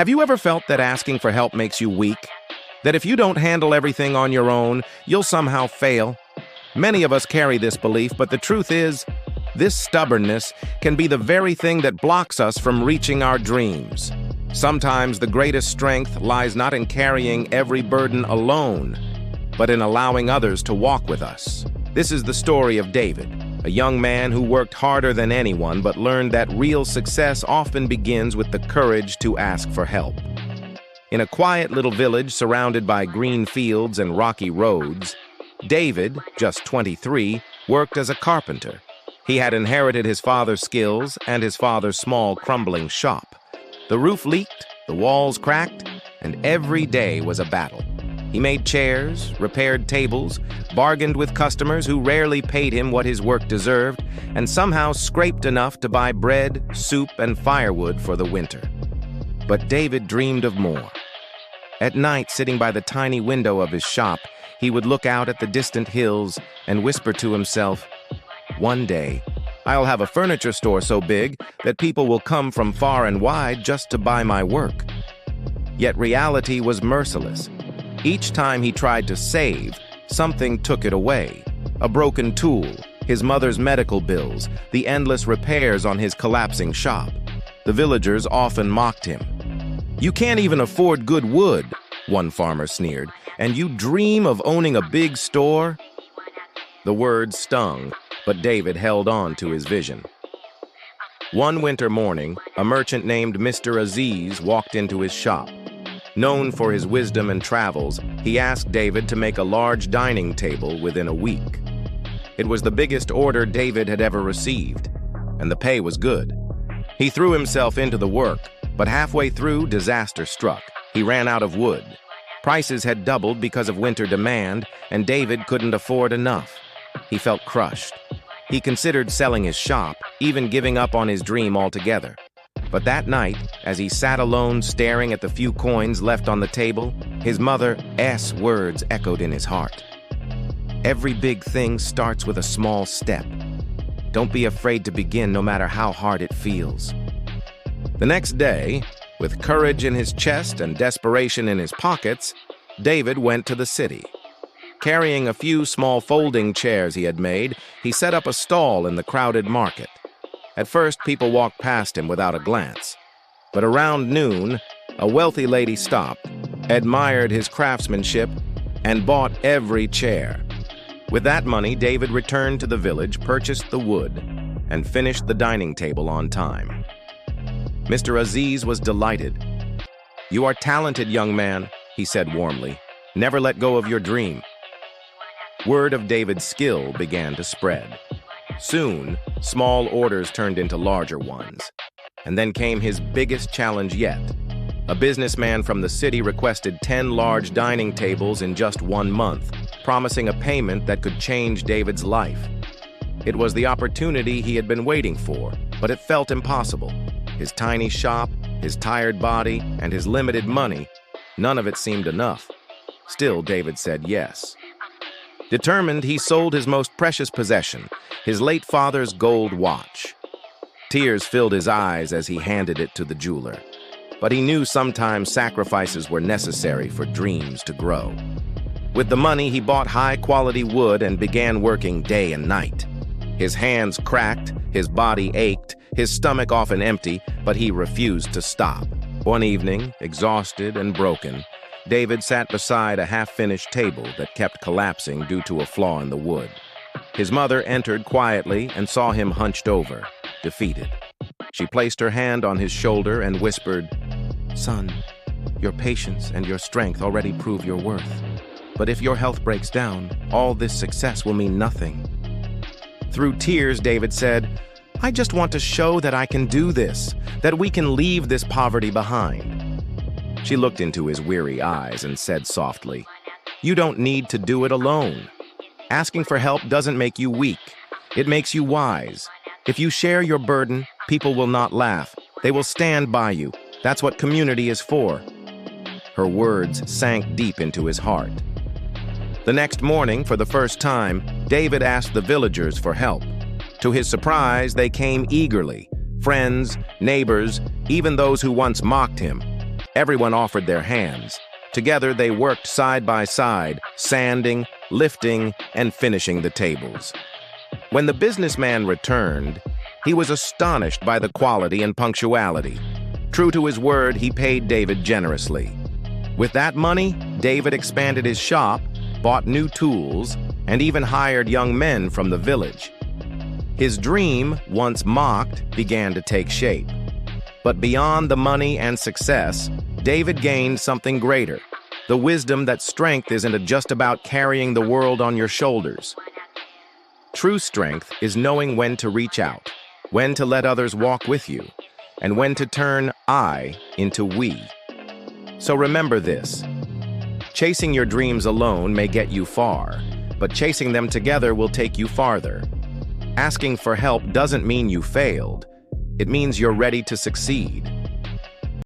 Have you ever felt that asking for help makes you weak? That if you don't handle everything on your own, you'll somehow fail? Many of us carry this belief, but the truth is, this stubbornness can be the very thing that blocks us from reaching our dreams. Sometimes the greatest strength lies not in carrying every burden alone, but in allowing others to walk with us. This is the story of David, a young man who worked harder than anyone but learned that real success often begins with the courage to ask for help. In a quiet little village surrounded by green fields and rocky roads, David, just 23, worked as a carpenter. He had inherited his father's skills and his father's small, crumbling shop. The roof leaked, the walls cracked, and every day was a battle. He made chairs, repaired tables, bargained with customers who rarely paid him what his work deserved, and somehow scraped enough to buy bread, soup, and firewood for the winter. But David dreamed of more. At night, sitting by the tiny window of his shop, he would look out at the distant hills and whisper to himself, "One day, I'll have a furniture store so big that people will come from far and wide just to buy my work." Yet reality was merciless. Each time he tried to save, something took it away. A broken tool, his mother's medical bills, the endless repairs on his collapsing shop. The villagers often mocked him. "You can't even afford good wood," one farmer sneered, "and you dream of owning a big store?" The words stung, but David held on to his vision. One winter morning, a merchant named Mr. Aziz walked into his shop. Known for his wisdom and travels, he asked David to make a large dining table within a week. It was the biggest order David had ever received, and the pay was good. He threw himself into the work, but halfway through, disaster struck. He ran out of wood. Prices had doubled because of winter demand, and David couldn't afford enough. He felt crushed. He considered selling his shop, even giving up on his dream altogether. But that night, as he sat alone staring at the few coins left on the table, his mother's words echoed in his heart. "Every big thing starts with a small step. Don't be afraid to begin no matter how hard it feels." The next day, with courage in his chest and desperation in his pockets, David went to the city. Carrying a few small folding chairs he had made, he set up a stall in the crowded market. At first, people walked past him without a glance. But around noon, a wealthy lady stopped, admired his craftsmanship, and bought every chair. With that money, David returned to the village, purchased the wood, and finished the dining table on time. Mr. Aziz was delighted. "You are talented, young man," he said warmly. "Never let go of your dream." Word of David's skill began to spread. Soon, small orders turned into larger ones. And then came his biggest challenge yet. A businessman from the city requested 10 large dining tables in just 1 month, promising a payment that could change David's life. It was the opportunity he had been waiting for, but it felt impossible. His tiny shop, his tired body, and his limited money, none of it seemed enough. Still, David said yes. Determined, he sold his most precious possession, his late father's gold watch. Tears filled his eyes as he handed it to the jeweler. But he knew sometimes sacrifices were necessary for dreams to grow. With the money, he bought high-quality wood and began working day and night. His hands cracked, his body ached, his stomach often empty, but he refused to stop. One evening, exhausted and broken, David sat beside a half-finished table that kept collapsing due to a flaw in the wood. His mother entered quietly and saw him hunched over, defeated. She placed her hand on his shoulder and whispered, "Son, your patience and your strength already prove your worth. But if your health breaks down, all this success will mean nothing." Through tears, David said, "I just want to show that I can do this, that we can leave this poverty behind." She looked into his weary eyes and said softly, "You don't need to do it alone. Asking for help doesn't make you weak. It makes you wise. If you share your burden, people will not laugh. They will stand by you. That's what community is for." Her words sank deep into his heart. The next morning, for the first time, David asked the villagers for help. To his surprise, they came eagerly. Friends, neighbors, even those who once mocked him. Everyone offered their hands. Together, they worked side by side, sanding, lifting, and finishing the tables. When the businessman returned, he was astonished by the quality and punctuality. True to his word, he paid David generously. With that money, David expanded his shop, bought new tools, and even hired young men from the village. His dream, once mocked, began to take shape. But beyond the money and success, David gained something greater, the wisdom that strength isn't just about carrying the world on your shoulders. True strength is knowing when to reach out, when to let others walk with you, and when to turn I into we. So remember this: chasing your dreams alone may get you far, but chasing them together will take you farther. Asking for help doesn't mean you failed. It means you're ready to succeed.